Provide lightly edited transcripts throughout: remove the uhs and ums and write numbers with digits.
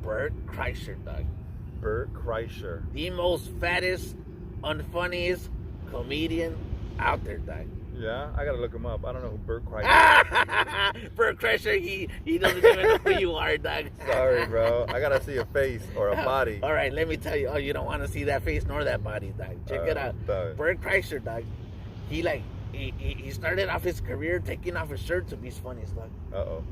Bert Kreischer, dog. Bert Kreischer. The most fattest, unfunniest comedian out there, dog. Yeah, I gotta look him up. I don't know who Bert Kreischer is. Bert Kreischer, he doesn't even know who you are, dog. Sorry, bro. I gotta see a face or a body. All right, let me tell you. Oh, you don't want to see that face nor that body, dog. Check it out. Bert Kreischer, dog. He started off his career taking off his shirt to be funniest, dog. Uh-oh.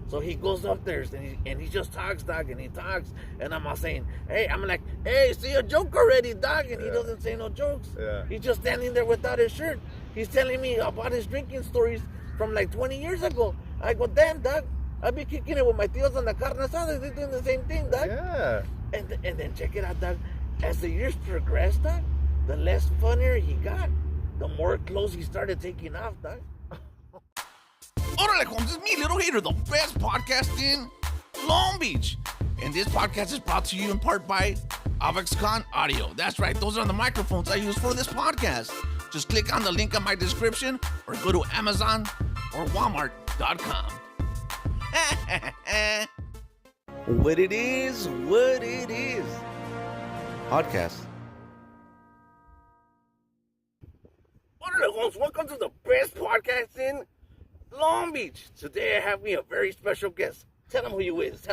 So he goes up there and he just talks, dog, and he talks. And I'm all saying, hey, I'm like, hey, see a joke already, dog. And he doesn't say no jokes. Yeah. He's just standing there without his shirt. He's telling me about his drinking stories from like 20 years ago. I go, damn, dog. I be kicking it with my tios on the carne asada. They're doing the same thing, dog. Yeah. And then check it out, dog. As the years progressed, dog, the less funnier he got, the more clothes he started taking off, dog. Órale, Holmes, it's me, Little Hater, the best podcast in Long Beach. And this podcast is brought to you in part by Avoxcon Audio. That's right, those are the microphones I use for this podcast. Just click on the link in my description or go to Amazon or Walmart.com. What it is. Podcast. Órale, Holmes, welcome to the best podcast in Long Beach. Today I have me a very special guest. Tell him who you is.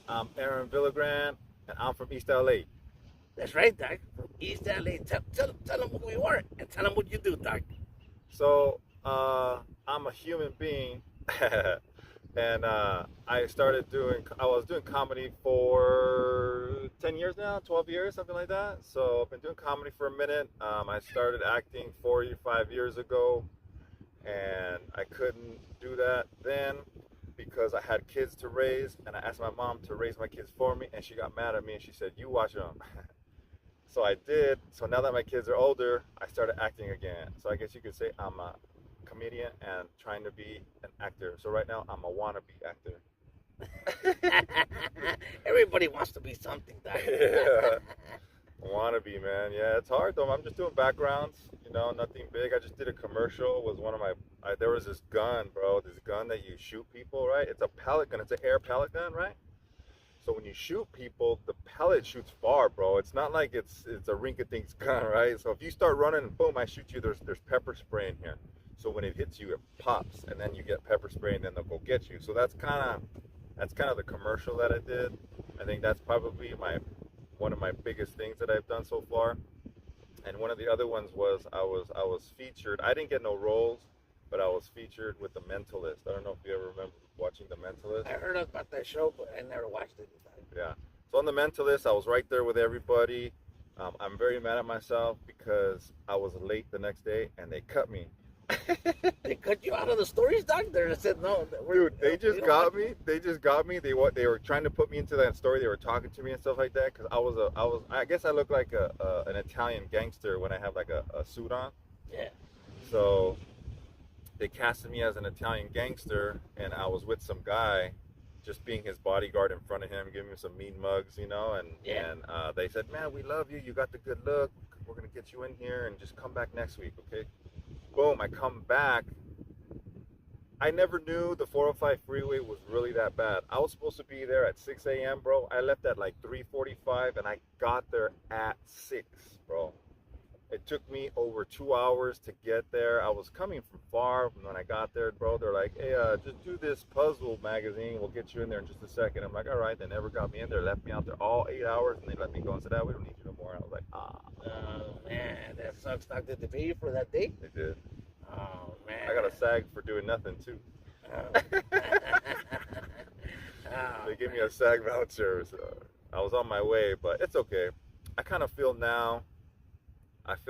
I'm Aaron Villagran, and I'm from East LA. That's right, Doc. From East LA. Tell him who you are and tell him what you do, Doc. So, I'm a human being, and I was doing comedy for 10 years now, 12 years, something like that. So I've been doing comedy for a minute. I started acting 45 years ago, and I couldn't do that then because I had kids to raise, and I asked my mom to raise my kids for me, and she got mad at me, and she said, you watch them. So I did. So now that my kids are older, I started acting again. So I guess you could say I'm a comedian and trying to be an actor. So right now, I'm a wannabe actor. Everybody wants to be something, Doc. Yeah. Wannabe, man. Yeah, it's hard though. I'm just doing backgrounds, nothing big. I just did a commercial. Was one of my there was this gun, bro, this gun that you shoot people, right? It's a pellet gun. It's an air pellet gun, right? So when you shoot people, the pellet shoots far, bro. It's not like it's a rink-a-dinks gun, right? So if you start running and boom, I shoot you, there's pepper spray in here. So when it hits you, it pops, and then you get pepper spray, and then they'll go get you. So that's kind of the commercial that I did. I think that's probably one of my biggest things that I've done so far. And one of the other ones was I was featured. I didn't get no roles, but I was featured with The Mentalist. I don't know if you ever remember watching The Mentalist. I heard about that show, but I never watched it. Yeah. So on The Mentalist, I was right there with everybody. I'm very mad at myself because I was late the next day and they cut me. They cut you out of the stories, Doc? They said no. Dude, they just got me. They were trying to put me into that story. They were talking to me and stuff like that because I guess I look like an Italian gangster when I have like a suit on. Yeah. So they casted me as an Italian gangster, and I was with some guy, just being his bodyguard in front of him, giving him some mean mugs, and they said, man, we love you. You got the good look. We're gonna get you in here and just come back next week, okay? Boom, I come back. I never knew the 405 freeway was really that bad. I was supposed to be there at 6 a.m., bro. I left at like 3:45, and I got there at 6, bro. It took me over 2 hours to get there. I was coming from far. When I got there, bro, they're like, hey, just do this puzzle magazine. We'll get you in there in just a second. I'm like, all right. They never got me in there. Left me out there all 8 hours, and they let me go and said, we don't need you no more. I was like, Oh, man, that sucks, Doc. Did they pay you for that day? They did. Oh, man. I got a SAG for doing nothing, too. They gave me a SAG voucher. So I was on my way, but it's okay. I kind of feel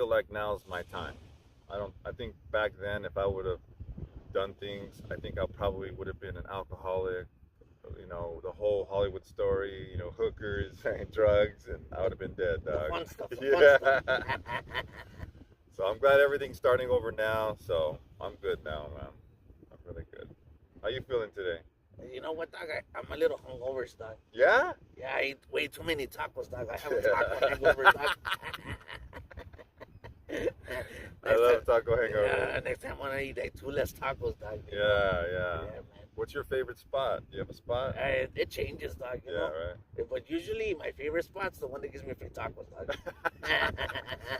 like now's my time. I think back then, if I would have done things, I think I probably would have been an alcoholic, the whole Hollywood story, hookers and drugs, and I would have been dead, dog. Fun stuff. So I'm glad everything's starting over now, so I'm good now, man. I'm really good. How you feeling today? You know what, Doc? I'm a little hungover, Doc. Yeah? Yeah, I ate way too many tacos, Doc. I have a taco hangover, Doc. I love taco hangover. Yeah, next time I want to eat like 2 less tacos, Doc. Yeah. Man. What's your favorite spot? Do you have a spot? It changes, dog. You Yeah, know? right. But usually my favorite spot's the one that gives me free tacos, dog.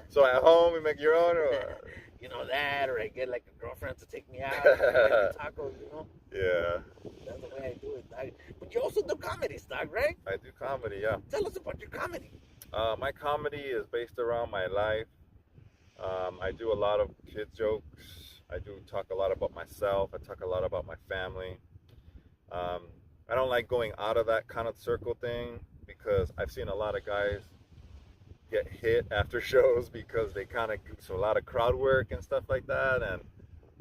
So at home, you make your own, or what? You know that, or I get like a girlfriend to take me out, and like tacos, you know. Yeah. That's the way I do it, dog. But you also do comedy, dog, right? I do comedy, yeah. Tell us about your comedy. My comedy is based around my life. I do a lot of kid jokes. I do talk a lot about myself. I talk a lot about my family. I don't like going out of that kind of circle thing because I've seen a lot of guys get hit after shows because they kind of do a lot of crowd work and stuff like that. And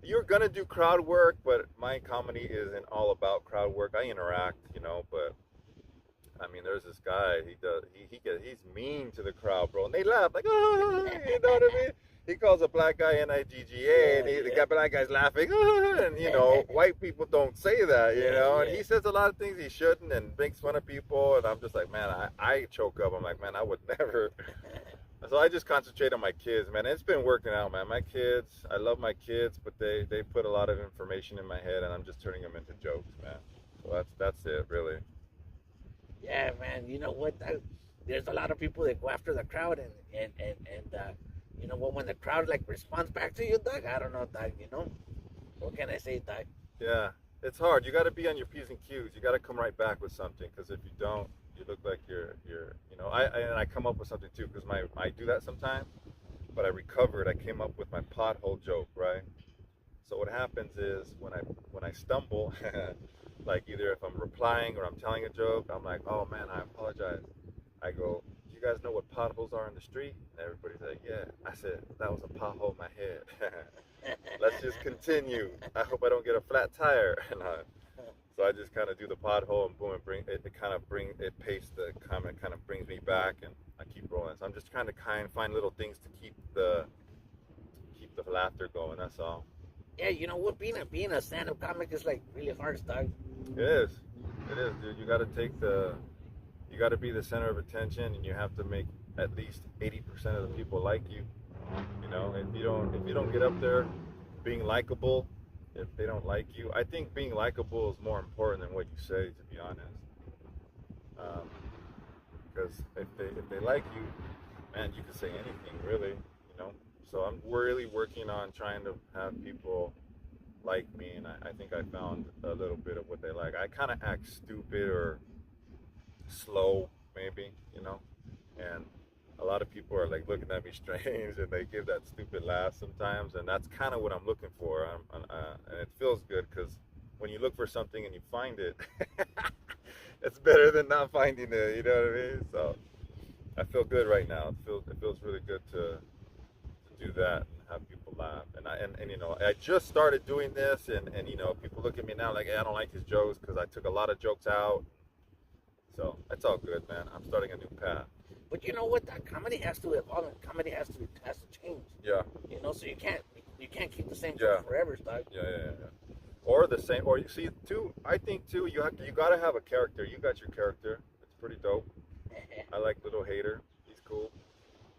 you're gonna do crowd work, but my comedy isn't all about crowd work. I interact, you know, but I mean, there's this guy. He's mean to the crowd, bro, and they laugh like, oh, you know what I mean? He calls a black guy Nigga, and the black guy's laughing, oh, and you know, white people don't say that, you know, and he says a lot of things he shouldn't and makes fun of people, and I'm just like, man, I choke up. I'm like, man, I would never. So I just concentrate on my kids, man. It's been working out, man. My kids, I love my kids, but they put a lot of information in my head, and I'm just turning them into jokes, man. So that's it, really. Yeah, man. You know what? There's a lot of people that go after the crowd, and you know what? When the crowd like responds back to you, Doug, I don't know, Doug. You know, what can I say, Doug? Yeah, it's hard. You got to be on your P's and Q's. You got to come right back with something, because if you don't, you look like you're you know. I come up with something too, because I do that sometimes, but I recovered. I came up with my pothole joke, right? So what happens is when I stumble. Like either if I'm replying or I'm telling a joke, I'm like, oh man, I apologize. I go, do you guys know what potholes are in the street? And everybody's like, yeah. I said, that was a pothole in my head. Let's just continue. I hope I don't get a flat tire. So I just kind of do the pothole and boom, it pastes the comment, kind of brings me back, and I keep rolling. So I'm just trying to find little things to keep the laughter going. That's all. Yeah, you know what? Being a stand-up comic is like really hard, Doug. It is, dude. You got to be the center of attention, and you have to make at least 80% of the people like you. You know, if you don't get up there being likable, if they don't like you, I think being likable is more important than what you say, to be honest. Because if they like you, man, you can say anything, really. You know. So I'm really working on trying to have people like me, and I think I found a little bit of what they like. I kind of act stupid or slow, maybe, you know, and a lot of people are like looking at me strange, and they give that stupid laugh sometimes, and that's kind of what I'm looking for. And it feels good, because when you look for something and you find it, it's better than not finding it, you know what I mean? So I feel good right now. It feels really good to do that and have people laugh, and you know, I just started doing this, and you know, people look at me now like, hey, I don't like his jokes because I took a lot of jokes out. So it's all good, man. I'm starting a new path. But you know what? That comedy has to evolve, and comedy has to change. Yeah. You know, so you can't keep the same joke forever, Doug. Yeah. Or the same, or you see, too. I think too, you gotta have a character. You got your character. It's pretty dope. I like Little Hater. He's cool.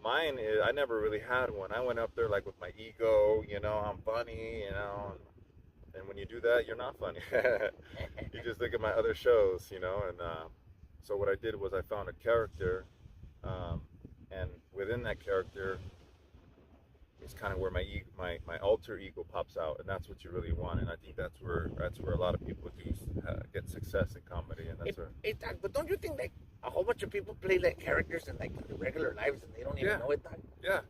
Mine is, I never really had one. I went up there like with my ego, you know, I'm funny, you know, and when you do that, you're not funny. You just look at my other shows, you know, and so what I did was I found a character, and within that character is kind of where my alter ego pops out, and that's what you really want, and I think that's where a lot of people do get success in comedy, and that's where. Hey, Doc, but don't you think like a whole bunch of people play like characters in like in their regular lives and they don't even know it, Doc? Yeah.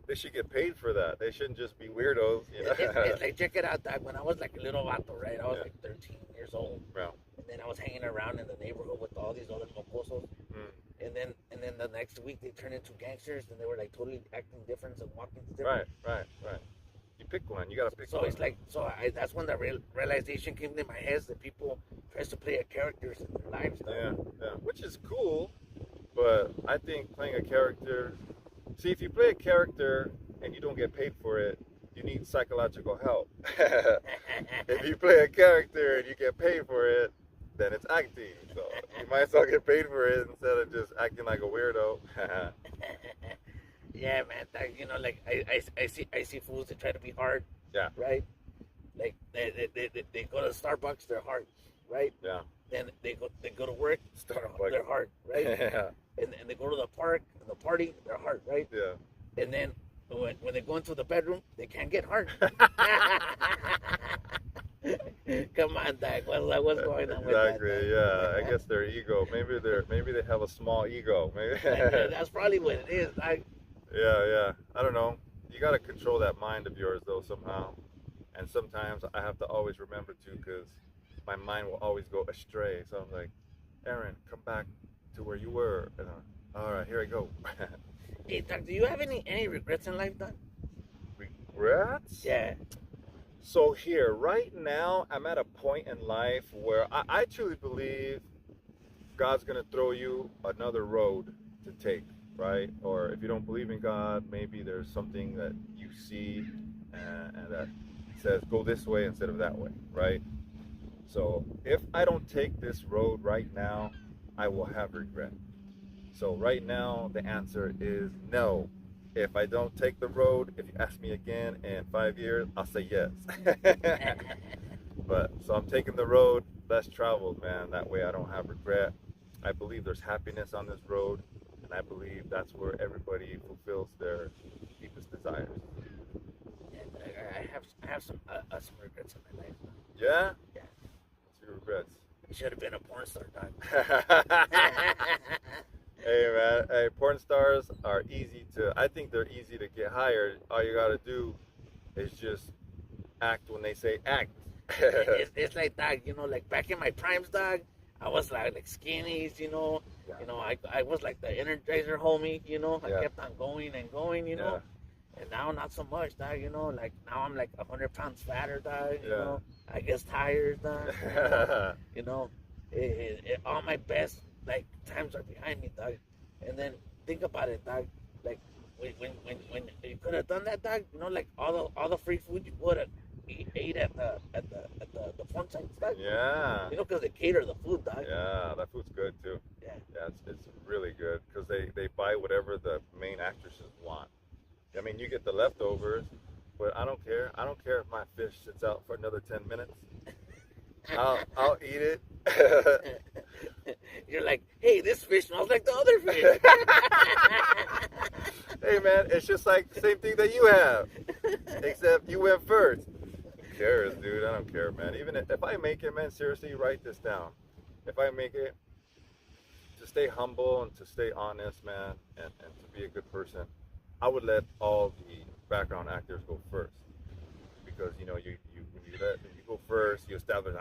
They should get paid for that. They shouldn't just be weirdos, you know? It's like, check it out, Doc. When I was like a little vato, right? I was like 13 years old. Yeah. And then I was hanging around in the neighborhood with all these other mocosos. And then the next week they turned into gangsters, and they were like totally acting different and walking different. Right. You pick one. You gotta pick one. So it's like, that's when the realization came to my head that people try to play a characters in their lives. Yeah, which is cool, but I think playing a character. See, if you play a character and you don't get paid for it, you need psychological help. If you play a character and you get paid for it, then it's acting. So you might as well get paid for it instead of just acting like a weirdo. Yeah, man. You know, like I see fools that try to be hard. Yeah. Right. like they go to Starbucks, they're hard, right? Yeah. Then they go to work, Starbucks. they're hard, right? Yeah. And they go to the park and the party, they're hard, right? Yeah. And then when they go into the bedroom, they can't get hard. Come on, Dak. What's going on with that? Exactly. Yeah. I guess their ego. Maybe they have a small ego. Maybe. That's probably what it is. Yeah. I don't know. You got to control that mind of yours though somehow. And sometimes I have to always remember to, because my mind will always go astray. So I'm like, Aaron, come back to where you were. And all right, here I go. Hey, Doc, do you have any regrets in life, Doc? Regrets? Yeah. So here, right now, I'm at a point in life where I truly believe God's going to throw you another road to take, right? Or if you don't believe in God, maybe there's something that you see and that says go this way instead of that way, right? So if I don't take this road right now, I will have regret. So right now, the answer is no. If I don't take the road, if you ask me again in 5 years, I'll say yes. But so I'm taking the road less traveled, man. That way I don't have regret. I believe there's happiness on this road, and I believe that's where everybody fulfills their deepest desires. I have some regrets in my life. Yeah? Yeah. What's your regrets? I should have been a porn star, Doc. Hey man, hey, porn stars are I think they're easy to get hired. All you gotta do is just act when they say act. It's like, Doc, like back in my primes, Doc, I was like skinnies, Yeah. I was like the Energizer homie, I Yeah. kept on going and going, Yeah. and now not so much, Doc, like now I'm like 100 pounds fatter, Doc, Yeah. I get tired, Doc, all my best like times are behind me, Doc. And then think about it, Doc. Like when you could have done that, Doc. Like all the free food you would have ate at the porn sites, Doc. Yeah. Because they cater the food, Doc. Yeah, that food's good too. Yeah. Yeah, it's really good because they buy whatever the main actresses want. I mean, you get the leftovers, but I don't care. I don't care if my fish sits out for another 10 minutes. I'll eat it. You're like, hey, this fish smells like the other fish. Hey man, it's just like the same thing that you have, except you went first. Who cares, dude? I don't care, man. Even if I make it, man, seriously, write this down. If I make it, to stay humble and to stay honest, man, and to be a good person, I would let all the background actors go first. Because when you go first, you establish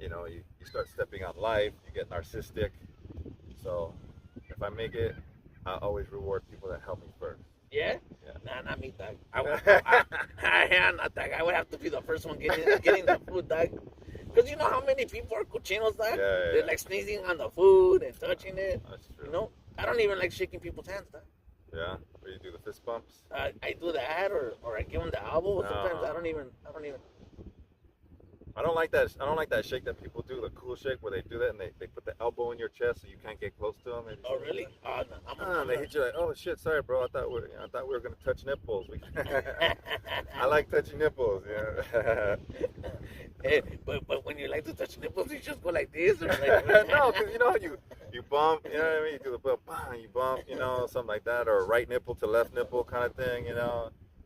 you start stepping on life, you get narcissistic. So if I make it, I always reward people that help me first. Yeah? Yeah. Nah, not me, Doc. Not Doc. I would have to be the first one getting the food, Doc. Because you know how many people are cochinos, Doc? Yeah. They're like sneezing on the food and touching it. That's true. I don't even like shaking people's hands, Doc. Yeah? Where you do the fist bumps? I do that or I give them the elbow. No. Sometimes I don't even. I don't like that shake that people do, the cool shake where they do that and they put the elbow in your chest so you can't get close to them. Oh really? No, They hit you like, oh shit, sorry bro, I thought we were gonna touch nipples. I like touching nipples, yeah. Hey, but when you like to touch nipples, you just go like this or like No, because you bump, you know what I mean? You do the bump, you bump, something like that, or right nipple to left nipple kind of thing,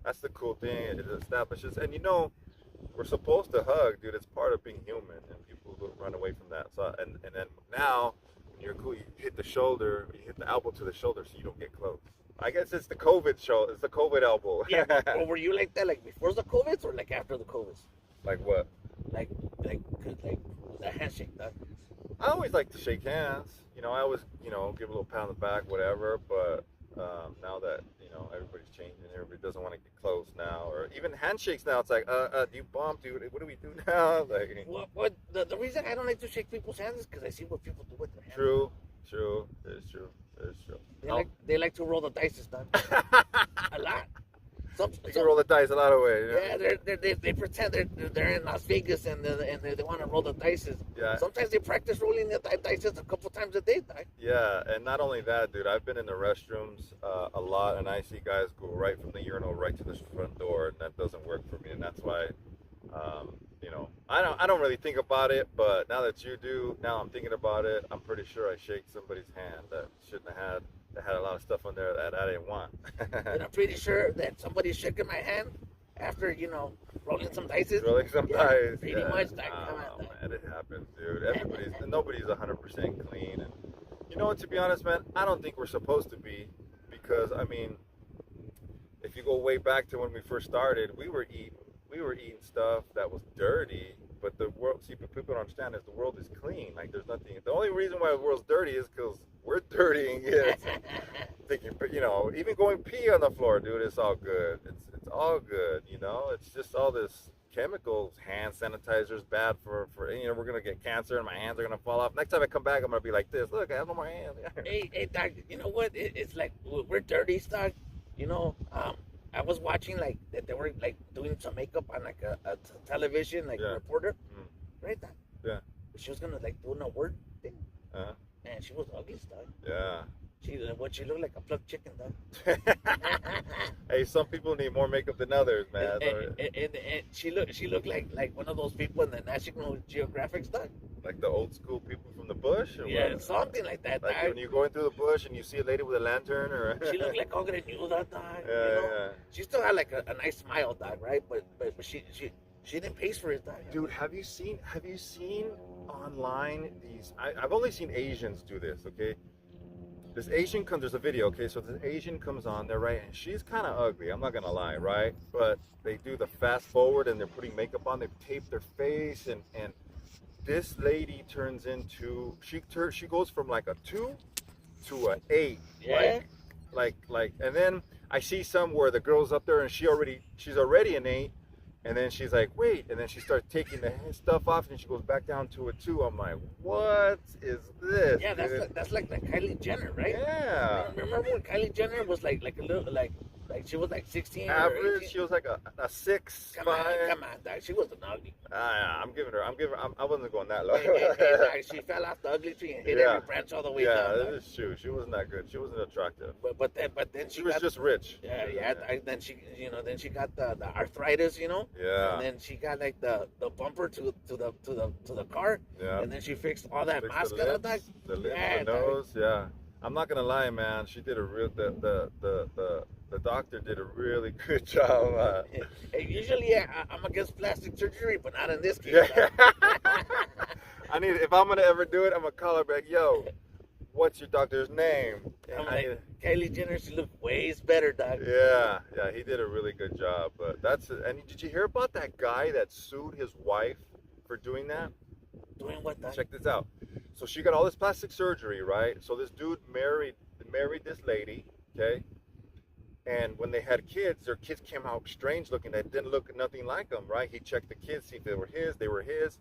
That's the cool thing. It establishes, and we're supposed to hug, dude. It's part of being human, and people run away from that. So, and then now, when you're cool, you hit the shoulder, you hit the elbow to the shoulder, so you don't get close. I guess it's the COVID shoulder. It's the COVID elbow. Yeah. Or were you like that, like before the COVIDs or like after the COVIDs? Like what? Like the handshake, Doc. I always like to shake hands. I always, give a little pat on the back, whatever. But now that everybody's changing, everybody doesn't want to get close now, or even handshakes now. It's like, do you bump, dude? What do we do now? Like, what the reason I don't like to shake people's hands is because I see what people do with their hands. True. It is true. They like to roll the dice, Doc. A lot. They can roll the dice a lot of ways. Yeah, they pretend they're in Las Vegas and they want to roll the dice. Yeah. Sometimes they practice rolling the dice a couple times a day, Doc. Yeah, and not only that, dude. I've been in the restrooms a lot, and I see guys go right from the urinal right to the front door, and that doesn't work for me. And that's why You know, I don't really think about it, but now that you do, now I'm thinking about it. I'm pretty sure I shake somebody's hand that shouldn't have had, that had a lot of stuff on there that I didn't want. And I'm pretty sure that somebody's shaking my hand after, you know, rolling some dice. Rolling some dice. Pretty much. Like, come on, man, it happens, dude. Nobody's 100% clean. And you know what, to be honest, man, I don't think we're supposed to be, because, I mean, if you go way back to when we first started, we were eating stuff that was dirty, but the world, see, people don't understand is the world is clean. Like, there's nothing, the only reason why the world's dirty is because we're dirtying it. Thinking, you know, even going pee on the floor, dude, it's all good. It's all good, you know. It's just all this chemicals. Hand sanitizer's bad for you know, we're gonna get cancer and my hands are gonna fall off. Next time I come back, I'm gonna be like this. Look, I have no more hands. Hey, Doc, you know what? It's like we're dirty, Doc. You know, I was watching like that they were like doing some makeup on like a television, like a reporter, right? Doc? Yeah. She was gonna like do an award thing, Uh-huh. and she was ugly, Doc. Yeah. She looked like a plucked chicken, Doc. Hey, some people need more makeup than others, man. And she looked like one of those people in the National Geographic stuff. Like the old school people from the bush? Or Yeah, what? something like that. Like when you're going through the bush and you see a lady with a lantern, or She looked like all gonna do that, Doc. Yeah, you know? yeah. She still had like a nice smile, Doc, right? But she didn't pay for it, Doc. Dude, have you seen online these? I've only seen Asians do this, okay? This Asian comes, there's a video, okay? So this Asian comes on there, right? And she's kind of ugly, I'm not gonna lie, right? But they do the fast forward and they're putting makeup on, they tape their face, and this lady turns into, she goes from like a 2 to a 8. Yeah. Like, and then I see some where the girl's up there and she's already an 8. And then she's like, wait, and then she starts taking the stuff off, and she goes back down to a 2. I'm like, what is this? Yeah, that's like the Kylie Jenner, right? Yeah. Remember when Kylie Jenner was like a little like she was like 16 average? She was like a 6, Come 5. on, Doc. She wasn't ugly. I wasn't going that low. Doc, she fell off the ugly tree and hit every branch all the way down. Yeah, this is true. She wasn't that good. She wasn't attractive. But then She was just rich. Yeah. Then she got the arthritis, you know. Yeah. And then she got like the bumper to the car. Yeah. And then she fixed all that Fixed mascara, Doc. the lips, Yeah, the nose. Yeah. I'm not gonna lie, man. She did the doctor did a really good job. Hey, usually I'm against plastic surgery, but not in this case. Yeah. If I'm gonna ever do it, I'm gonna call her back. Yo, what's your doctor's name? I'm like, Kylie Jenner, she looked way better, Doc. Yeah, he did a really good job. But that's it. And did you hear about that guy that sued his wife for doing that? Doing what, Doc? Check this out. So she got all this plastic surgery, right? So this dude married this lady, okay? And when they had kids, their kids came out strange looking. They didn't look nothing like them, right? He checked the kids, see if they were his.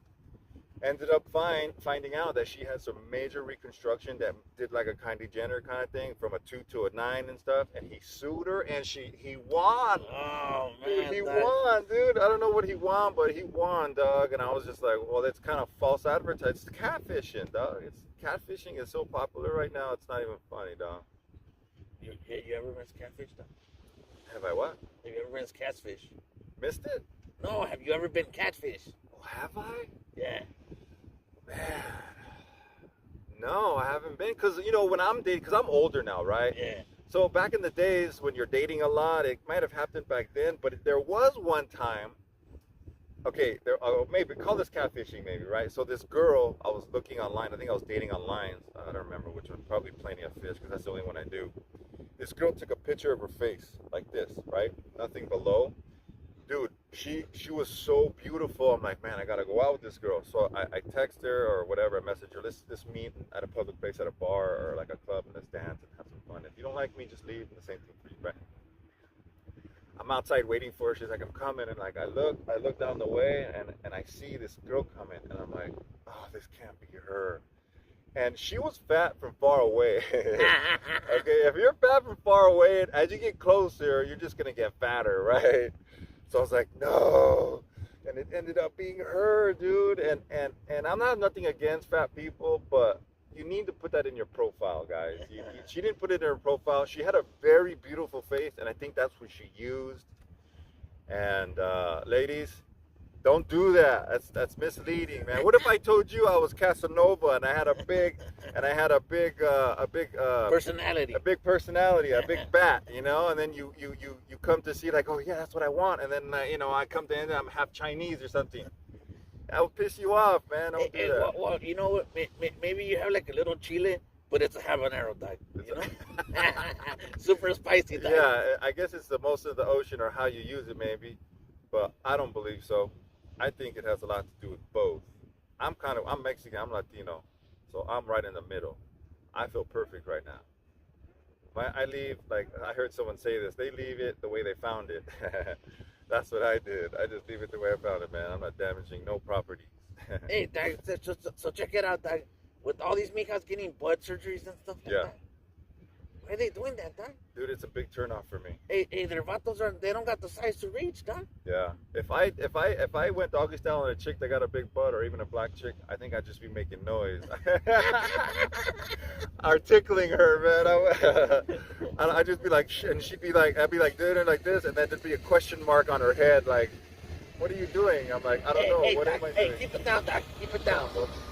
Ended up finding out that she had some major reconstruction that did like a Kylie Jenner kind of thing, from a 2 to a 9 and stuff. And he sued her, and he won. Oh, Dude, man. he won, dude. I don't know what he won, but he won, dog. And I was just like, well, that's kind of false advertising. It's catfishing, dog. Catfishing is so popular right now. It's not even funny, dog. You ever rinsed catfish, Doc? Have I what? Have you ever rinsed catfish? Missed it? No, have you ever been catfish? Oh, have I? Yeah. Man. No, I haven't been. Because, you know, when I'm dating, because I'm older now, right? Yeah. So back in the days when you're dating a lot, it might have happened back then. But there was one time, okay, maybe call this catfishing, maybe, right? So this girl, I was looking online. I think I was dating online. I don't remember which one. Probably Plenty of Fish, because that's the only one I do. This girl took a picture of her face like this, right? Nothing below. Dude, she was so beautiful. I'm like, man, I gotta go out with this girl. So I text her or whatever, I message her. Let's meet at a public place, at a bar or like a club, and let's dance and have some fun. If you don't like me, just leave. And the same thing for you, right? I'm outside waiting for her. She's like, I'm coming. And like, I look down the way and I see this girl coming, and I'm like, oh, this can't be her. And she was fat from far away. Okay, if you're fat from far away, as you get closer, you're just gonna get fatter, right? So I was like, no. And it ended up being her, dude. And I'm not nothing against fat people, but you need to put that in your profile, guys. She didn't put it in her profile. She had a very beautiful face, and I think that's what she used. And ladies, Don't do that. That's misleading, man. What if I told you I was Casanova and I had a big Personality. a big personality, a big bat, you know, and then you come to see like, oh yeah, that's what I want, and then you know, I come to end, I'm half Chinese or something. That would piss you off, man. Don't do that. Well, you know what? Maybe you have like a little chile, but it's a habanero, dog. You know, super spicy, dog. Yeah, I guess it's the most of the ocean or how you use it, maybe, but I don't believe so. I think it has a lot to do with both. I'm Mexican, I'm Latino, so I'm right in the middle. I feel perfect right now. I leave, like I heard someone say this, they leave it the way they found it. That's what I did. I just leave it the way I found it, man. I'm not damaging no properties. Hey, dog, so check it out, dog. With all these mijas getting butt surgeries and stuff like that. Why are they doing that, dog? Dude, it's a big turnoff for me. Hey, their vatos they don't got the size to reach, dog. Yeah. If I went doggy style on a chick that got a big butt or even a black chick, I think I'd just be making noise. Or tickling her, man. I'd just be like, and she'd be like, I'd be like doing it like this, and then there'd be a question mark on her head, like, what are you doing? I'm like, I don't know. What am I doing? Hey, keep it down, dog. Keep it down.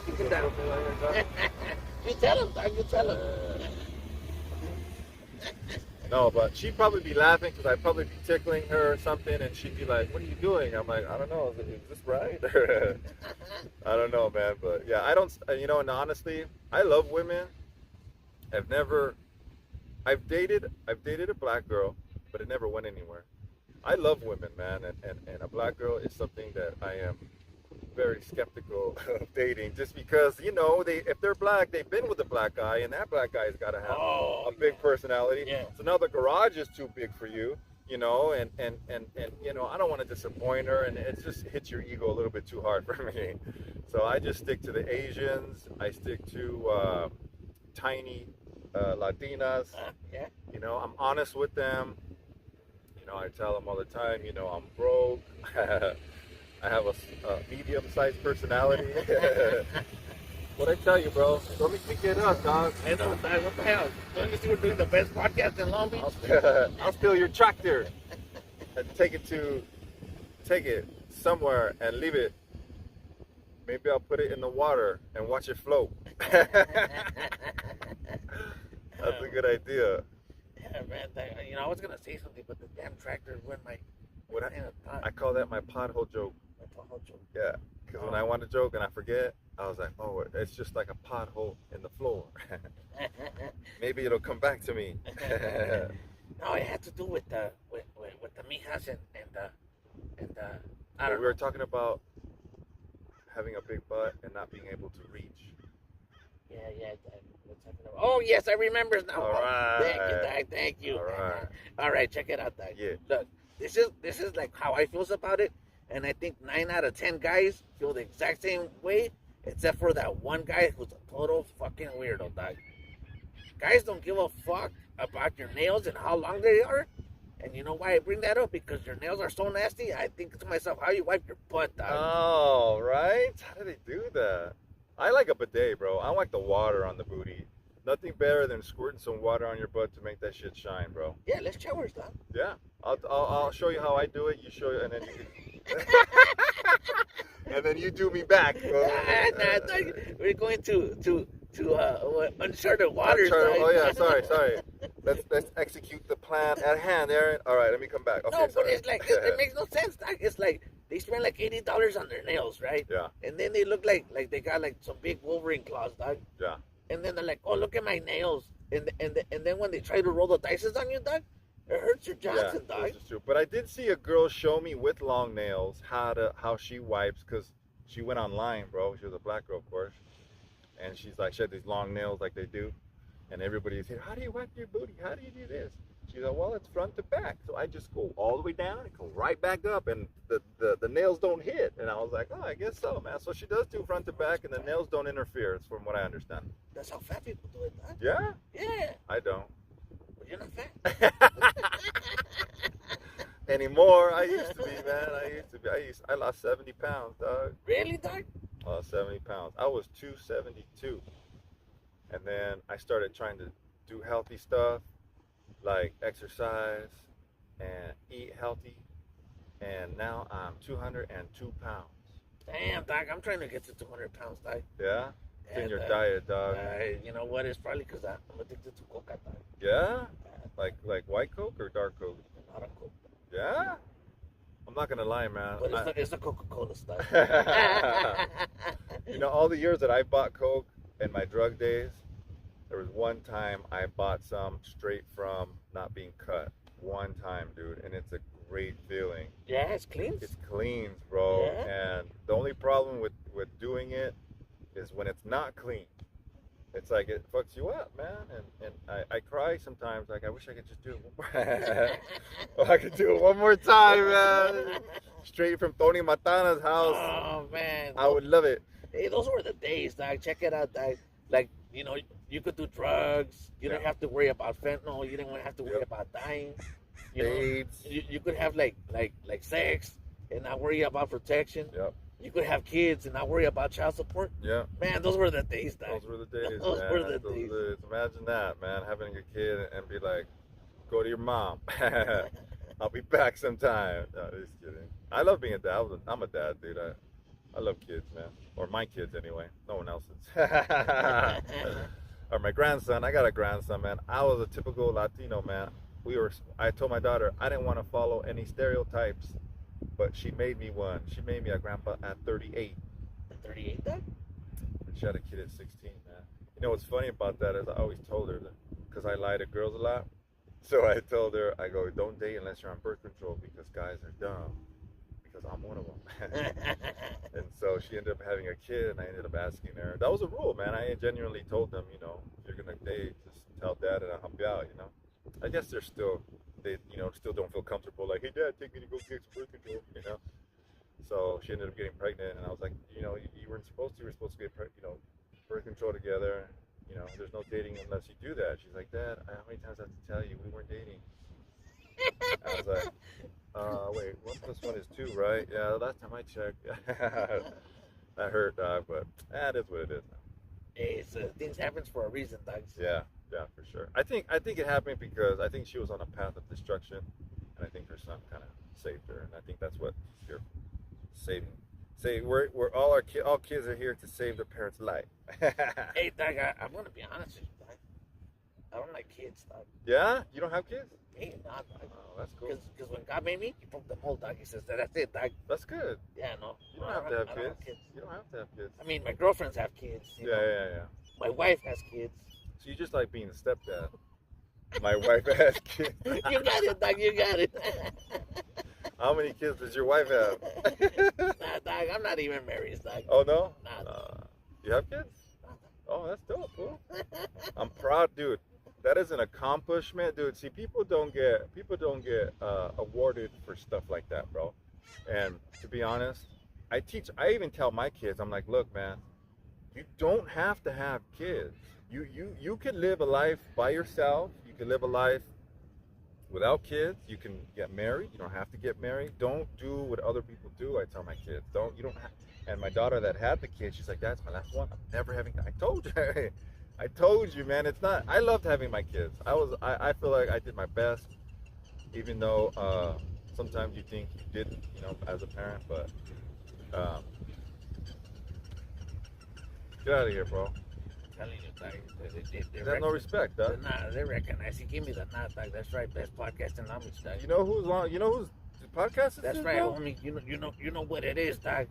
Keep it down. You tell him, dog. You tell him. No, but she'd probably be laughing because I'd probably be tickling her or something, and she'd be like, what are you doing? I'm like, I don't know. Is this right? I don't know, man. But yeah, I don't, you know, and honestly, I love women. I've dated a black girl, but it never went anywhere. I love women, man, and a black girl is something that I am very skeptical of dating, just because, you know, if they're black, they've been with a black guy, and that black guy's got to have a big personality. Yeah. So now the garage is too big for you, you know, and you know, I don't want to disappoint her, and it just hits your ego a little bit too hard for me. So I just stick to the Asians. I stick to tiny Latinas. Yeah. You know, I'm honest with them. You know, I tell them all the time, you know, I'm broke. I have a medium-sized personality. What'd I tell you, bro? Let me pick it up, dog. I know, dog. What the hell? Don't you see we're doing the best podcast in Long Beach? I'll steal your tractor and take it somewhere and leave it. Maybe I'll put it in the water and watch it float. That's a good idea. Yeah, man. You know, I was gonna say something, but the damn tractor went my. I call that my pothole joke. Yeah, because when I want to joke and I forget, I was like, oh, it's just like a pothole in the floor. Maybe it'll come back to me. No, it had to do with the mijas and I don't know. We were talking about having a big butt and not being able to reach. Yeah. Oh, yes, I remember now. All right. Thank you, Dad. Thank you. All right, check it out, Dad. Yeah. Look, this is like how I feel about it, and I think 9 out of 10 guys feel the exact same way, except for that one guy who's a total fucking weirdo, dog. Guys don't give a fuck about your nails and how long they are. And you know why I bring that up? Because your nails are so nasty. I think to myself, how you wipe your butt, dog? Oh, right? How do they do that? I like a bidet, bro. I like the water on the booty. Nothing better than squirting some water on your butt to make that shit shine, bro. Yeah, let's showers, dog. Yeah, I'll show you how I do it. You show you, and then and then you do me back, bro. Nah, we're going to uncharted waters. Oh yeah, sorry. Let's execute the plan at hand, Aaron. All right, let me come back. Okay, no, but sorry. it's like it makes no sense, dog. It's like they spend like $80 on their nails, right? Yeah. And then they look like they got like some big Wolverine claws, dog. Yeah. And then they're like, oh, look at my nails. And then when they try to roll the dice on you, dog, it hurts your Johnson, dog. This is true. But I did see a girl show me with long nails how she wipes, because she went online, bro. She was a black girl, of course. And she's like, she had these long nails like they do. And everybody's here, how do you wipe your booty? How do you do this? She's like, well, it's front to back. So I just go all the way down and go right back up, and the nails don't hit. And I was like, oh, I guess so, man. So she does do front to back, and the nails don't interfere, from what I understand. That's how fat people do it, dog. Yeah? Yeah. I don't. Well, you're not fat. Anymore. I used to be, man. I lost 70 pounds, dog. Really, dog? I lost 70 pounds. I was 272. And then I started trying to do healthy stuff, like exercise and eat healthy. and now I'm 202 pounds. Damn, dog, I'm trying to get to 200 pounds, dog. Yeah? It's in And, your diet, dog. you know what? It's probably because I'm addicted to coca, dog. Yeah? Like white Coke or dark Coke? Not a coke. Yeah? I'm not gonna lie, man. But it's the Coca-Cola stuff. You know, all the years that I bought Coke in my drug days, there was one time I bought some straight from not being cut. One time, dude, and it's a great feeling. Yeah, it's clean. It's clean, bro. Yeah. And the only problem with doing it is when it's not clean. It's like it fucks you up, man. And I cry sometimes. Like, I wish I could just do it one more. Well, I could do it one more time, man. Straight from Tony Matana's house. Oh man, I would love it. Hey, those were the days, dog. Check it out, dog. Like, you know, you could do drugs. You didn't have to worry about fentanyl. You didn't have to worry about dying. You know, AIDS. you could have like sex and not worry about protection. Yep. You could have kids and not worry about child support. Yeah. Man, those were the days, dog. Those were the days, Those man. were the Those days. were the days. Imagine that, man. Having a kid and be like, go to your mom. I'll be back sometime. No, just kidding. I love being a dad. I'm a dad, dude. I love kids, man. Or my kids, anyway. No one else's. Or my grandson. I got a grandson, man. I was a typical Latino, man. I told my daughter I didn't want to follow any stereotypes, but she made me one. She made me a grandpa at 38. 38, dog? And she had a kid at 16, man. You know what's funny about that is I always told her that, because I lie to girls a lot. So I told her, I go, don't date unless you're on birth control because guys are dumb. Because I'm one of them. And so she ended up having a kid, and I ended up asking her. That was a rule, man. I genuinely told them, you know, if you're gonna date, just tell dad and I'll help you out, you know. I guess they still don't feel comfortable. Like, hey, dad, take me to go get some birth control, you know. So she ended up getting pregnant, and I was like, you know, you weren't supposed to. You were supposed to get, birth control together. You know, there's no dating unless you do that. She's like, Dad, how many times I have to tell you we weren't dating? I was like, wait, 1 + 1 is 2, right? Yeah, last time I checked. That hurt, dog, but that is what it is now. Hey, so things happen for a reason, dog. Yeah, for sure. I think it happened because I think she was on a path of destruction, and I think her son kind of saved her, and I think that's what you're saving. Say we're all kids are here to save their parents' life. Hey, dog, I'm gonna be honest with you, dog. I don't like kids, dog. Yeah, you don't have kids? Me, not, dog. Oh, that's cool. Because when God made me, He broke the mold, dog. He says that's it, dog. That's good. Yeah, no. You don't have to have I don't kids. kids. You don't have to have kids. I mean, my girlfriends have kids. You know? Yeah. My wife has kids. So you just like being a stepdad. My wife has kids. You got it, dog. You got it. How many kids does your wife have? Nah, dog. I'm not even married, dog. Oh no? Nah. You have kids? Oh, that's dope, fool. I'm proud, dude. That is an accomplishment, dude. See, people don't get awarded for stuff like that, bro. And to be honest, I even tell my kids, I'm like, look, man, you don't have to have kids. You can live a life by yourself. You can live a life without kids. You can get married. You don't have to get married. Don't do what other people do. I tell my kids, you don't have. And my daughter that had the kid, she's like, that's my last one. I'm never having. I told you, man. It's not. I loved having my kids. I feel like I did my best, even though sometimes you think you didn't, as a parent. But get out of here, bro. There's no respect, dog. Nah, they recognize. He gave me the nod, dog. That's right, best podcast in Lambich, dog. You know whose podcast is That's this, right, bro? homie. You know what it is, dog.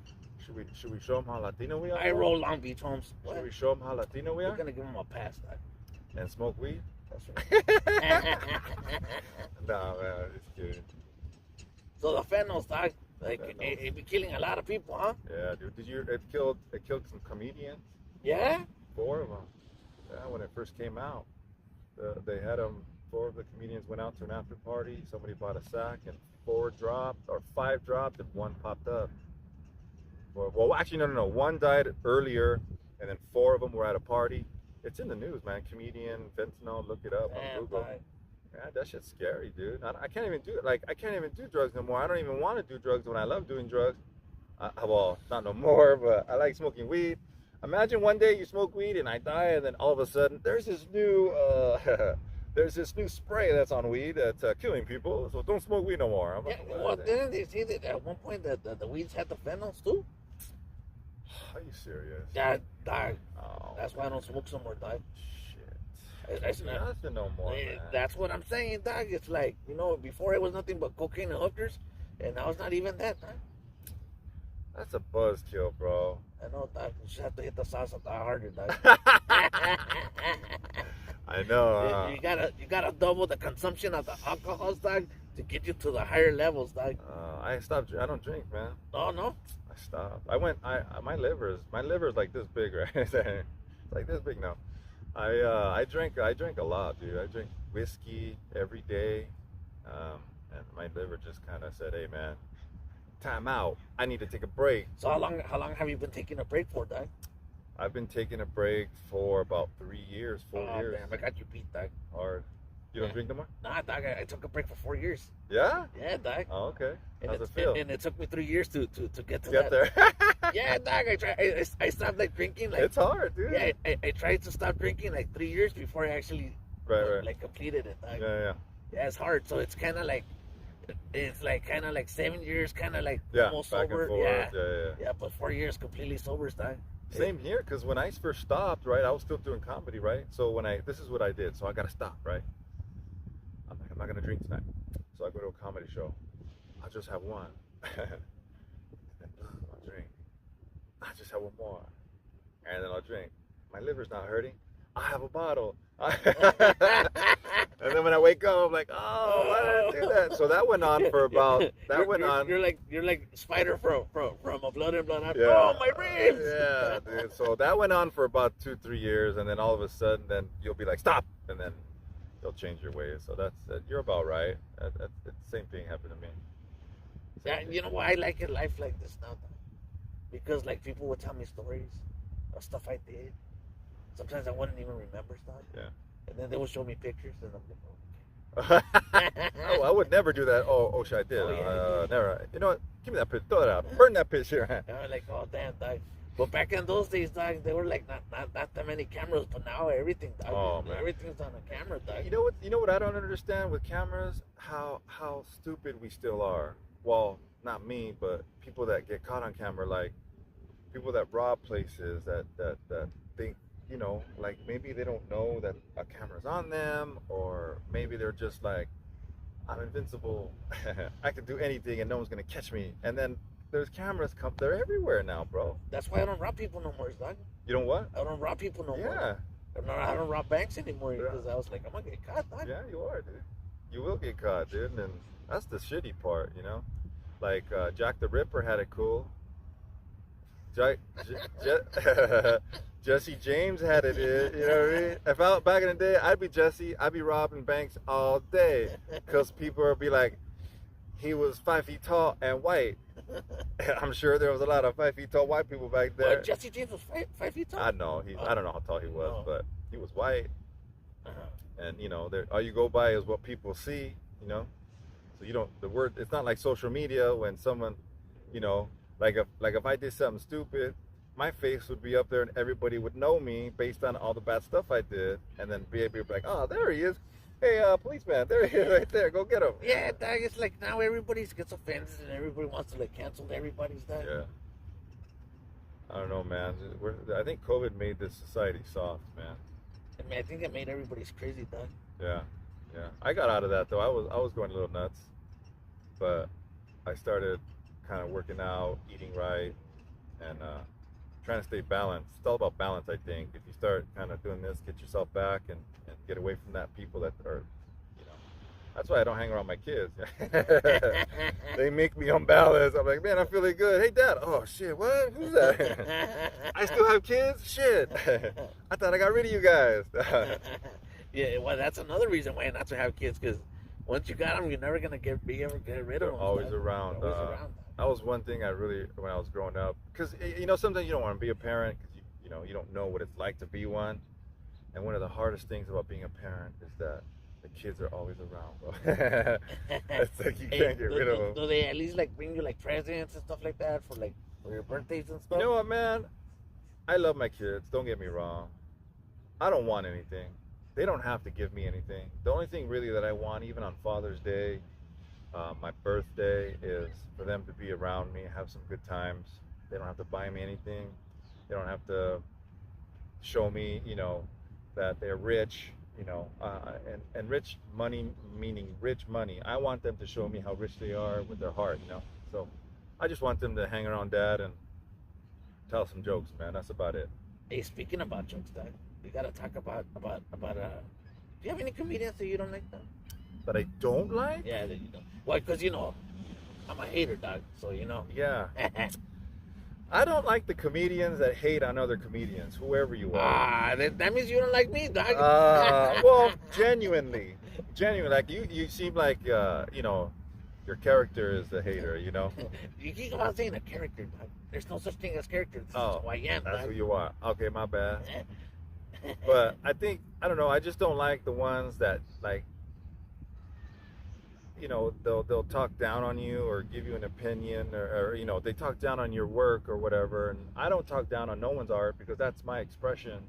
Should we show them how Latino we are? I roll Long Beach homes. Should we show them how Latino we We're are? gonna give them a pass, dog. And smoke weed? That's right. Nah, man, just kidding. So the fentanyl, dog, like Fentanyl. it be killing a lot of people, huh? Yeah, dude. It killed some comedians. Yeah. 4 of them. Yeah, when it first came out, they had them. 4 of the comedians went out to an after party. Somebody bought a sack, and 5 dropped, and 1 popped up. Well, actually, no. 1 died earlier, and then 4 of them were at a party. It's in the news, man. Comedian, fentanyl. Look it up on Google. Dog. Yeah, that shit's scary, dude. I can't even do it. Like, I can't even do drugs no more. I don't even want to do drugs when I love doing drugs. Well, not no more, but I like smoking weed. Imagine one day you smoke weed and I die, and then all of a sudden there's this new there's this new spray that's on weed that's killing people, so don't smoke weed no more. I'm Yeah, like, well, didn't they say that at one point that the weeds had the phenols too? Are you serious? Yeah, dog. Oh, That's why I don't smoke some more, dog. shit. That's Nothing no more, man. That's what I'm saying, dog. It's like, you know, before it was nothing but cocaine and hookers, and now it's not even that, dog. That's a buzzkill, bro. I know, dog. You just have to hit the sauce a lot harder, dog. I know. You gotta double the consumption of the alcohols, dog, to get you to the higher levels, dog. I stopped. I don't drink, man. Oh no. I stopped. My liver's like this big, right? It's like this big now. I drink a lot, dude. I drink whiskey every day, and my liver just kind of said, "Hey, man, time out. I need to take a break." So how long have you been taking a break for, dog? I've been taking a break for about 3 years, 4 years. Damn, I got you beat, dog. Or you don't drink no more? Nah, dog. I took a break for 4 years. Yeah. Yeah, dog. Oh, okay. And How's it feel? And it took me 3 years to get to Get that. there. Yeah, dog. I stopped like drinking. Like, It's hard, dude. yeah, I tried to stop drinking like 3 years before I actually Right. like completed it, dog. Yeah. Yeah, it's hard. So it's kind of like 7 years, kind of like Yeah. almost Back sober. and forth. Yeah. Yeah. But 4 years completely sober, dog. Same here, because when I first stopped, right, I was still doing comedy, right? So this is what I did. So I gotta stop, right? I'm like, I'm not gonna drink tonight. So I go to a comedy show. I'll just have one. And then I'll drink. I just have one more. And then I'll drink. My liver's not hurting. I have a bottle. And then when I wake up, I'm like, oh, why did I do that? So that went on for about. You're like Spider from a Blood and Blood. Yeah. Oh, my ribs. Yeah, dude. So that went on for about 2-3 years, and then all of a sudden, then you'll be like, stop, and then you'll change your ways. So you're about right. The same thing happened to me. Yeah, you know why I like a life like this now? Because like people would tell me stories of stuff I did. Sometimes I wouldn't even remember stuff. Yeah. And then they would show me pictures, and I'm like, Oh, I would never do that. Oh, shit, I did. Oh, yeah. Never. You know what? Give me that pitch. Throw that out. Burn that pitch here. and I'm like, oh damn, dog. But back in those days, dog, they were like not that many cameras. But now everything, dog, Oh, man. everything's on a camera, dog. You know what I don't understand with cameras? How stupid we still are. Well, not me, but people that get caught on camera, like people that rob places that think, you know, like maybe they don't know that a camera's on them, or maybe they're just like, I'm invincible. I can do anything and no one's gonna catch me. And then there's cameras they're everywhere now, bro. That's why I don't rob people no more, dog. You know what? I don't rob people no more. Yeah. I don't rob banks anymore because I was like, I'm gonna get caught, dog. Yeah, you are, dude. You will get caught, dude. And that's the shitty part, you know? Like Jack the Ripper had it cool. Jesse James had it, you know what I mean? If I back in the day, I'd be Jesse. I'd be robbing banks all day, because people would be like, he was 5 feet tall and white. I'm sure there was a lot of 5 feet tall white people back there. Well, Jesse James was 5 feet tall. I know. I don't know how tall he was, but he was white. And you know, all you go by is what people see. You know, so you don't. The word. It's not like social media when someone, you know, like if I did something stupid, my face would be up there and everybody would know me based on all the bad stuff I did, and then be able to be like, oh, there he is. Hey, policeman, there he is right there. Go get him. Yeah, dog, it's like now everybody gets offended and everybody wants to like cancel everybody's dog. Yeah. I don't know, man. I think COVID made this society soft, man. I mean, I think it made everybody's crazy, dog. Yeah. I got out of that though. I was going a little nuts, but I started kind of working out, eating right, and trying to stay balanced. It's all about balance, I think. If you start kind of doing this, get yourself back and get away from that people that are, you know. That's why I don't hang around my kids. They make me unbalanced. I'm like, man, I'm feeling good. Hey, Dad. Oh, shit, what? Who's that? I still have kids? Shit. I thought I got rid of you guys. Yeah, well, that's another reason why not to have kids, because once you got them, you're never going to be able to get rid of them. Always around. Always around. That was one thing I really, when I was growing up, because, you know, sometimes you don't want to be a parent because, you know, you don't know what it's like to be one. And one of the hardest things about being a parent is that the kids are always around, bro. It's like you can't get rid of them. Do they at least like bring you like presents and stuff like that for your birthdays and stuff? You know what, man? I love my kids. Don't get me wrong. I don't want anything. they don't have to give me anything. The only thing really that I want, even on Father's Day, my birthday, is for them to be around me, have some good times. They don't have to buy me anything. They don't have to show me, you know, that they're rich, you know, and rich money, meaning rich money. I want them to show me how rich they are with their heart, you know. So I just want them to hang around Dad and tell some jokes, man. That's about it. Hey, speaking about jokes, Dad, we gotta talk about do you have any comedians that you don't like, Dad? That I don't like? Yeah, that you don't. Well, because, you know, I'm a hater, dog, so, you know. Yeah. I don't like the comedians that hate on other comedians, whoever you are. That means you don't like me, dog. Well, genuinely, like you seem like you know, your character is the hater, you know. You keep on saying a character, dog. There's no such thing as character. This Oh, is who I am, that's dog. who you are. Okay, my bad. But I think, I don't know, I just don't like the ones that, like, you know, they'll talk down on you or give you an opinion, or you know, they talk down on your work or whatever. And I don't talk down on no one's art because that's my expression.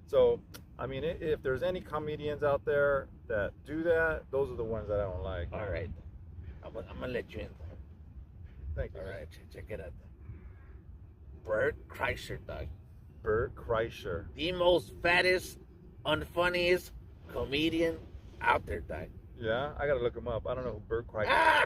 So I mean, if there's any comedians out there that do that, those are the ones that I don't like. All right, I'm gonna let you in. Thank you. All right, check it out. Bert Kreischer, dog. Bert Kreischer. The most fattest, unfunniest comedian out there, dog. Yeah, I gotta look him up. I don't know who Bert Kreischer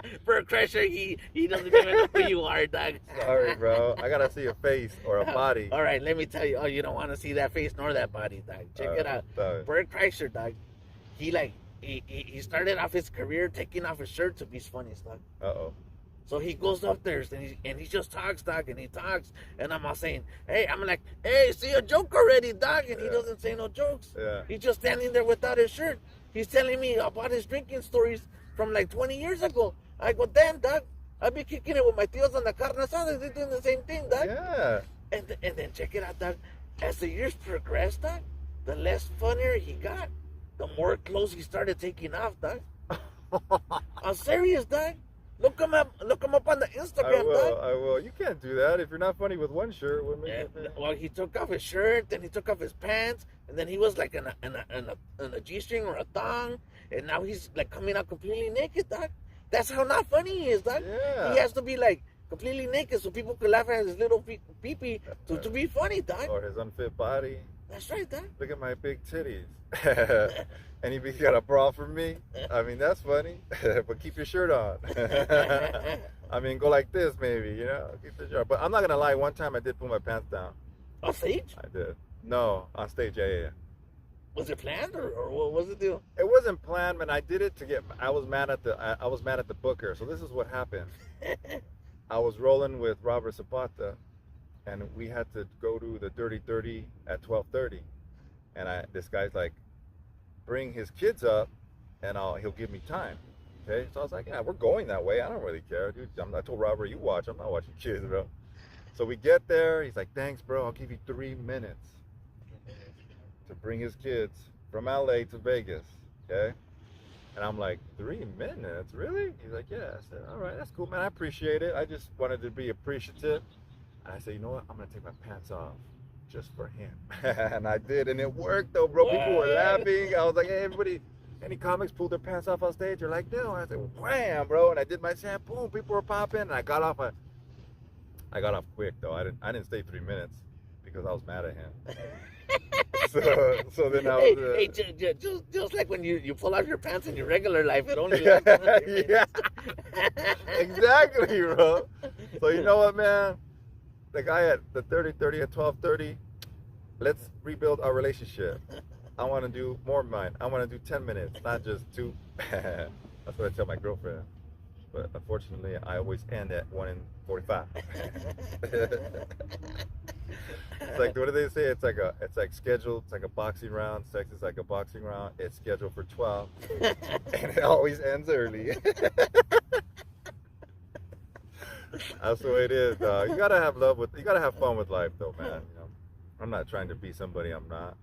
is. Bert Kreischer, he doesn't even know who you are, dog. Sorry, bro. I gotta see a face or a body. All right, let me tell you. Oh, you don't want to see that face nor that body, dog. Check it out. Bert Kreischer, dog. He started off his career taking off his shirt to be funny, dog. Uh-oh. So he goes up there and he just talks, dog, and he talks, and I'm all saying, hey, I'm like, hey, see a joke already, dog, and he doesn't say no jokes. Yeah. He's just standing there without his shirt. He's telling me about his drinking stories from like 20 years ago. I go, damn, dog, I've been kicking it with my tios on the carne asada. They're doing the same thing, dog. Yeah. And then check it out, dog. As the years progressed, dog, the less funnier he got, the more clothes he started taking off, dog. I'm serious, dog. Look him up on the Instagram, dog. I will. You can't do that if you're not funny with one shirt. Well, he took off his shirt, then he took off his pants, and then he was like in a G-string or a thong, and now he's like coming out completely naked, dog. That's how not funny he is, dog. Yeah. He has to be like completely naked so people could laugh at his little pee-pee to be funny, dog. Or his unfit body. That's right, dog. Look at my big titties. And he got a bra for me. I mean, that's funny. But keep your shirt on. I mean, go like this, maybe, you know. Keep the shirt. But I'm not gonna lie. One time I did pull my pants down. On stage? I did. No, on stage. Yeah. Was it planned or what was the deal? It wasn't planned, man. I did it to get. I was mad at the booker. So this is what happened. I was rolling with Robert Zapata, and we had to go to the Dirty 30 at 12:30, and this guy's like, bring his kids up, and he'll give me time. Okay, so I was like, yeah, we're going that way. I don't really care, dude. I told Robert, you watch. I'm not watching kids, bro. So we get there. He's like, thanks, bro. I'll give you 3 minutes to bring his kids from LA to Vegas. Okay. And I'm like, 3 minutes? Really? He's like, yeah. I said, all right, that's cool, man. I appreciate it. I just wanted to be appreciative. And I said, you know what? I'm going to take my pants off just for him. And I did. And it worked, though, bro. People were laughing. I was like, hey, everybody, any comics pulled their pants off on stage? They're like, no. And I said, wham, bro. And I did my shampoo. People were popping. And I got off quick, though. I didn't stay 3 minutes because I was mad at him. So then I was just like when you pull off your pants in your regular life, it only yeah, exactly, bro. So you know what, man, the guy at the 30 at 12:30, let's rebuild our relationship. I want to do more of mine. I want to do 10 minutes, not just 2. That's what I tell my girlfriend, but unfortunately I always end at 1:45. It's like, what do they say? It's like scheduled. It's like a boxing round. Sex is like a boxing round. It's scheduled for 12, and it always ends early. That's the way it is, dog. You gotta have fun with life, though, man. You know, I'm not trying to be somebody I'm not.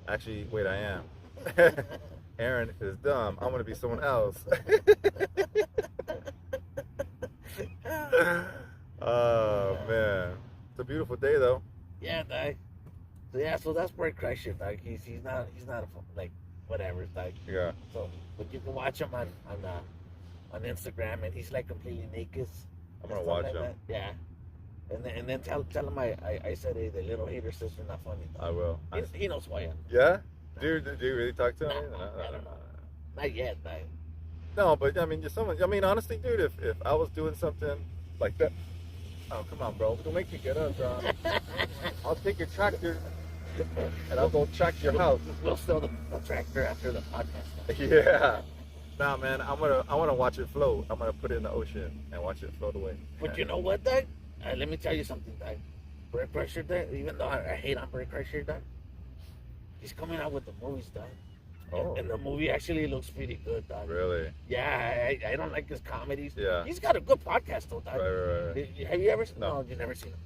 Actually, wait, I am. Aaron is dumb. I want to be someone else. Oh man, it's a beautiful day, though. Yeah, dog. So yeah, so that's Bert Kreischer, dog. He's not like whatever, dog. Yeah. So, but you can watch him on Instagram, and he's like completely naked. I'm gonna watch him. That. Yeah. And then tell him I said, hey, the little hater sister not funny. I will. He knows who I am. Yeah? Dude, did you really talk to him? I don't know. Not yet, dog. No, but I mean, just someone. I mean, honestly, dude, if I was doing something like that, oh come on, bro, don't make me get up, bro. I'll take your tractor and I'll go track your house. We'll steal the tractor after the podcast. Yeah. Nah, man, I wanna watch it float. I'm gonna put it in the ocean and watch it float away. But you know what, Doug? Let me tell you something, Doug. Bert Kreischer, Doug, even though I hate on Bert Kreischer, Doug, he's coming out with the movies, Doug. Oh. And the movie actually looks pretty good, Doug. Really? Yeah, I don't like his comedies. Yeah. He's got a good podcast, though, Doug. Right. Have you ever seen? No. No, you've never seen him.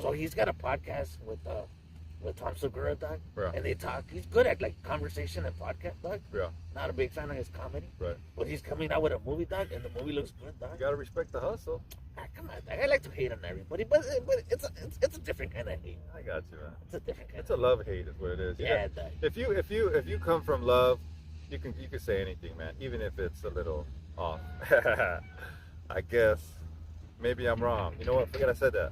So he's got a podcast with Tom Segura, Doug. Yeah. And they talk. He's good at like conversation and podcast, Doug. Yeah. Not a big fan of his comedy. Right. But he's coming out with a movie, Doug, and the movie looks good, Doug. You gotta respect the hustle. Come on, Doug. I like to hate on everybody, but it's a different kind of hate. I got you, man. It's a different kind. It's a love hate, is what it is. Yeah, Doug. If you come from love, you can say anything, man, even if it's a little off. I guess maybe I'm wrong. You know what? Forget I said that.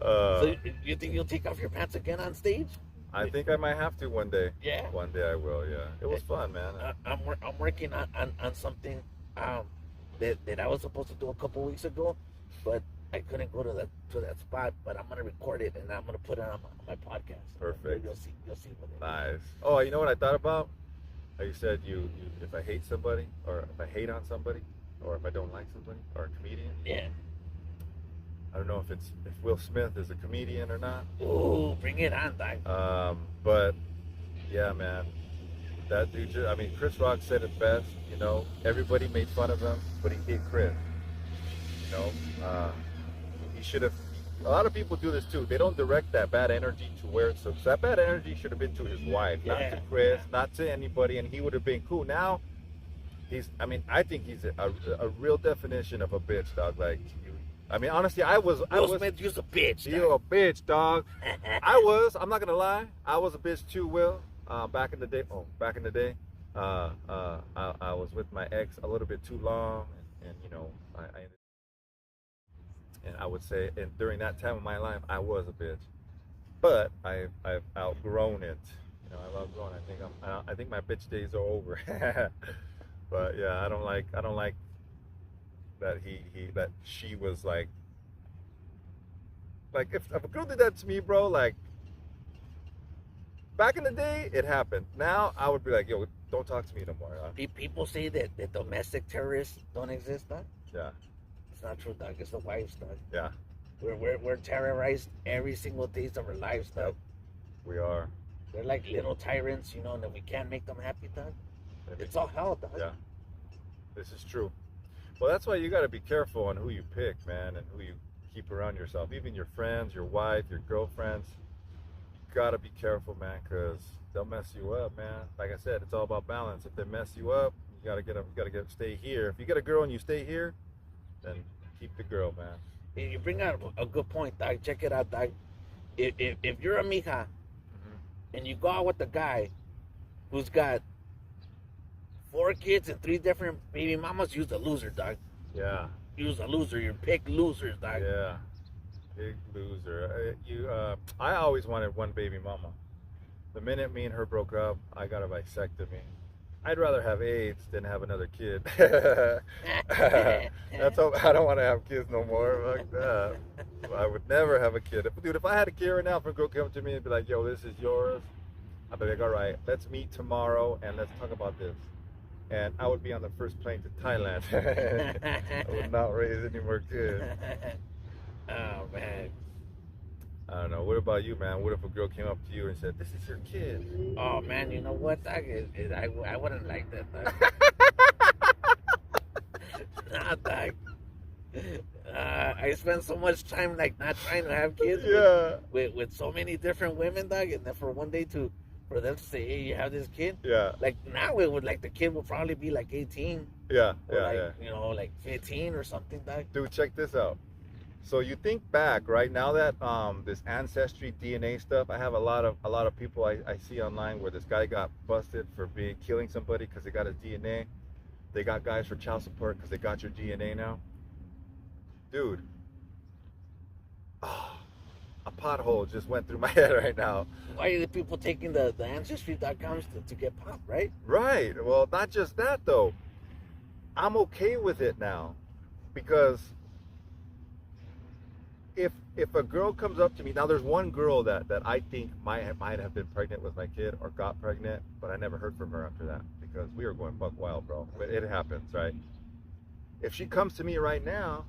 So you think you'll take off your pants again on stage? I think I might have to one day. Yeah. One day I will. Yeah. It was fun, man. I'm working on something that I was supposed to do a couple weeks ago, but I couldn't go to that spot. But I'm gonna record it and I'm gonna put it on my podcast. Perfect. You'll see what it is. Nice. Oh, you know what I thought about? How you said you if I hate somebody, or if I hate on somebody, or if I don't like somebody, or a comedian. Yeah. I don't know if Will Smith is a comedian or not. Ooh, bring it on, Doug. But yeah, man, that dude. I mean, Chris Rock said it best. You know, everybody made fun of him, but he hit Chris. You know, he should have. A lot of people do this too. They don't direct that bad energy to where. So that bad energy should have been to his wife, not to Chris, not to anybody, and he would have been cool. Now, I mean, I think he's a real definition of a bitch, dog. Like. I mean, honestly, Will Smith, you're a bitch. You're a bitch, dog. I'm not gonna lie, I was a bitch too, Will. Back in the day, I was with my ex a little bit too long, and you know, I would say, and during that time of my life, I was a bitch. But I've outgrown it. You know, I've outgrown. I think my bitch days are over. But yeah, I don't like that she was like if a girl did that to me, bro, like back in the day it happened. Now I would be like, yo, don't talk to me no more. Huh? People say that domestic terrorists don't exist, Doug. Yeah. It's not true, Doug. It's the wives, Doug. Yeah. We're terrorized every single day of our lives, Doug. Yep. We are. They're like little tyrants, you know, and we can't make them happy, Doug. It's all hell, Doug. Yeah. This is true. Well, that's why you got to be careful on who you pick, man, and who you keep around yourself. Even your friends, your wife, your girlfriends. Got to be careful, man, because they'll mess you up, man. Like I said, it's all about balance. If they mess you up, you gotta stay here. If you get a girl and you stay here, then keep the girl, man. You bring out a good point, Doc. Check it out, Doc. If you're a mija and you go out with a guy who's got 4 kids and 3 different baby mamas, use a loser, Doc. Yeah. Use a loser. You pick losers, Doc. Yeah. Big loser. I always wanted one baby mama. The minute me and her broke up, I got a vasectomy. I'd rather have AIDS than have another kid. That's how, I don't want to have kids no more. Like that. I would never have a kid. Dude, if I had a kid right now, if a girl came to me and be like, yo, this is yours, I'd be like, all right, let's meet tomorrow and let's talk about this. And I would be on the first plane to Thailand. I would not raise any more kids. Oh, man. I don't know. What about you, man? What if a girl came up to you and said, this is your kid? Oh, man, you know what, Doc? I wouldn't like that, Doc. Nah, Doc. I spend so much time, like, not trying to have kids with so many different women, Doc, and then for one day for them to say, hey, you have this kid? Yeah. Like, now it would, like, the kid would probably be, like, 18. Yeah, or like, you know, like 15 or something, Doc. Dude, check this out. So you think back, right now that this ancestry DNA stuff, I have a lot of people I see online where this guy got busted for killing somebody because they got his DNA. They got guys for child support because they got your DNA now. Dude, a pothole just went through my head right now. Why are the people taking the ancestry.coms to get popped, right? Right. Well, not just that though. I'm okay with it now because if a girl comes up to me now, there's one girl that I think might have been pregnant with my kid or got pregnant, but I never heard from her after that because we were going buck wild, bro. But it happens, right? If she comes to me right now,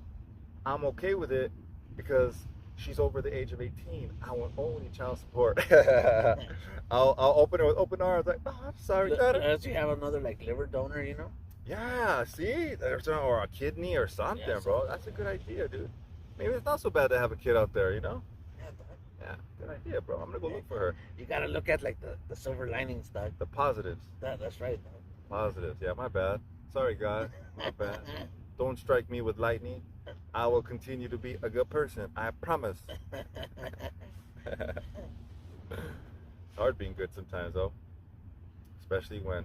I'm okay with it because she's over the age of 18. I want only child support. I'll open her with open arms, like, oh, I'm sorry. Unless you have another like liver donor, you know? Yeah, see, or a kidney or something, Yeah, bro. That's a good idea, dude. Maybe it's not so bad to have a kid out there, you know? Yeah, dog. Yeah, good idea, bro. I'm gonna go look for her. You gotta look at like the silver linings, dog. The positives. That's right, dog. Positives. Yeah, my bad. Sorry, God. My bad. Don't strike me with lightning. I will continue to be a good person. I promise. It's hard being good sometimes, though. Especially when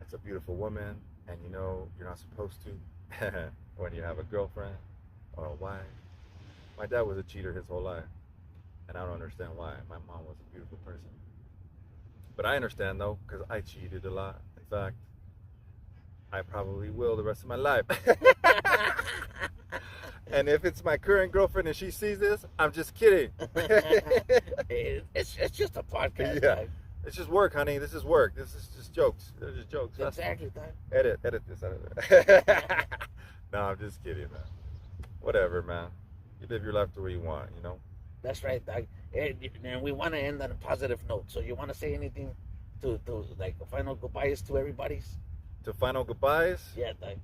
it's a beautiful woman and you know you're not supposed to. When you have a girlfriend or a wife. My dad was a cheater his whole life. And I don't understand why. My mom was a beautiful person. But I understand, though, because I cheated a lot. In fact, I probably will the rest of my life. And if it's my current girlfriend and she sees this, I'm just kidding. It's just a podcast. Yeah. Dog. It's just work, honey. This is work. This is just jokes. They're just jokes. Exactly, dog. Edit this out of it. No, I'm just kidding, man. Whatever, man. You live your life the way you want, you know? That's right, dog. And we want to end on a positive note. So you want to say anything to like final goodbyes to everybody's? To final goodbyes? Yeah, dog.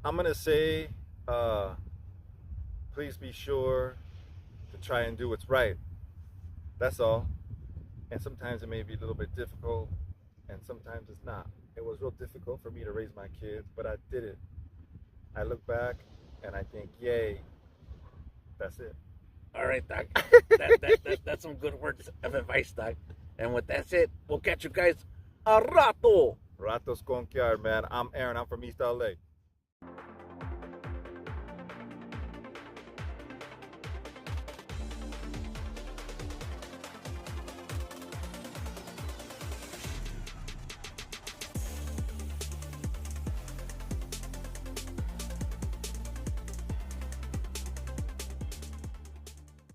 I'm going to say, please be sure to try and do what's right. That's all. And sometimes it may be a little bit difficult, and sometimes it's not. It was real difficult for me to raise my kids, but I did it. I look back and I think, yay, that's it. All right, Doc. That's some good words of advice, Doc. And with that said, we'll catch you guys a rato. Ratos con Kiar, man. I'm Aaron. I'm from East LA.